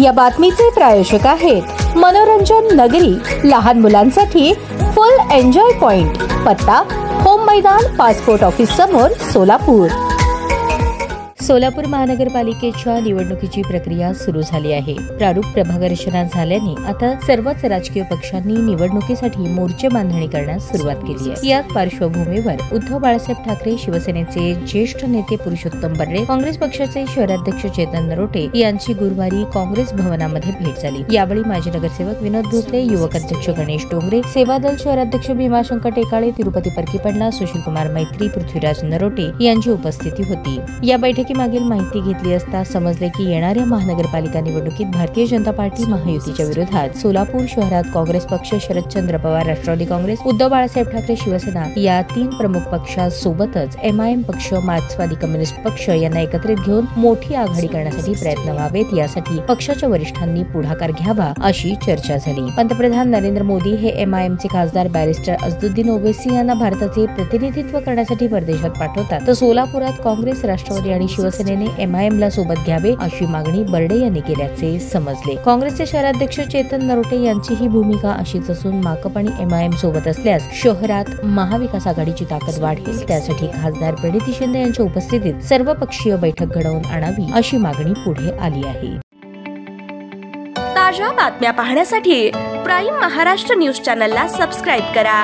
या बातमीचे प्रायोजक आहेत मनोरंजन नगरी, लहान मुलांसाठी फुल एन्जॉय पॉइंट, पत्ता होम मैदान, पासपोर्ट ऑफिस समोर, सोलापूर. सोलापूर महानगरपालिकेच्या निवडणुकीची प्रक्रिया सुरू झाली आहे. प्रारूप प्रभाग रचना झाल्याने आता सर्वच राजकीय पक्षांनी निवडणुकीसाठी मोर्चे बांधणी करण्यास सुरुवात केली आहे. याच पार्श्वभूमीवर उद्धव बाळासाहेब ठाकरे, शिवसेनेचे ज्येष्ठ नेते पुरुषोत्तम बर्रे, काँग्रेस पक्षाचे शहराध्यक्ष चेतन नरोटे यांची गुरुवारी काँग्रेस भवनामध्ये भेट झाली. यावेळी माजी नगरसेवक विनोद भोसले, युवक अध्यक्ष गणेश डोंगरे, सेवादल शहराध्यक्ष भीमाशंकर टेकाळे, तिरुपती परकीपंडा, सुशीलकुमार मैत्री, पृथ्वीराज नरोटे यांची उपस्थिती होती. या बैठकी मागील माहिती घेतली असता समजले की येणाऱ्या महानगरपालिका निवडणुकीत भारतीय जनता पार्टी महायुतीच्या विरोधात सोलापूर शहरात काँग्रेस पक्ष, शरदचंद्र पवार राष्ट्रवादी काँग्रेस, उद्धव बाळासाहेब ठाकरे शिवसेना या 3 प्रमुख पक्षांसोबतच MIM पक्ष, मार्क्सवादी कम्युनिस्ट पक्ष यांना एकत्रित घेऊन मोठी आघाडी करण्यासाठी प्रयत्न व्हावेत. यासाठी पक्षाच्या वरिष्ठांनी पुढाकार घ्यावा अशी चर्चा झाली. पंतप्रधान नरेंद्र मोदी हे MIMचे खासदार बॅरिस्टर असदुद्दीन ओवैसी यांना भारताचे प्रतिनिधित्व करण्यासाठी परदेशात पाठवतात, तर सोलापुरात काँग्रेस, राष्ट्रवादी आणि शिवसेनेने MIM ला सोबत घ्यावे अशी मागणी बर्डे यांनी केल्याचे समजले. काँग्रेसचे शहराध्यक्ष चेतन नरोटे यांची ही भूमिका अशीच असून माकप आणि MIM सोबत असल्यास शहरात महाविकास आघाडीची ताकद वाढेल. त्यासाठी खासदार प्रणिती शिंदे यांच्या उपस्थितीत सर्वपक्षीय बैठक घडवून आणावी अशी मागणी पुढे आली आहे. ताज्या बातम्या पाहण्यासाठी प्राईम महाराष्ट्र न्यूज चॅनलला सबस्क्राईब करा.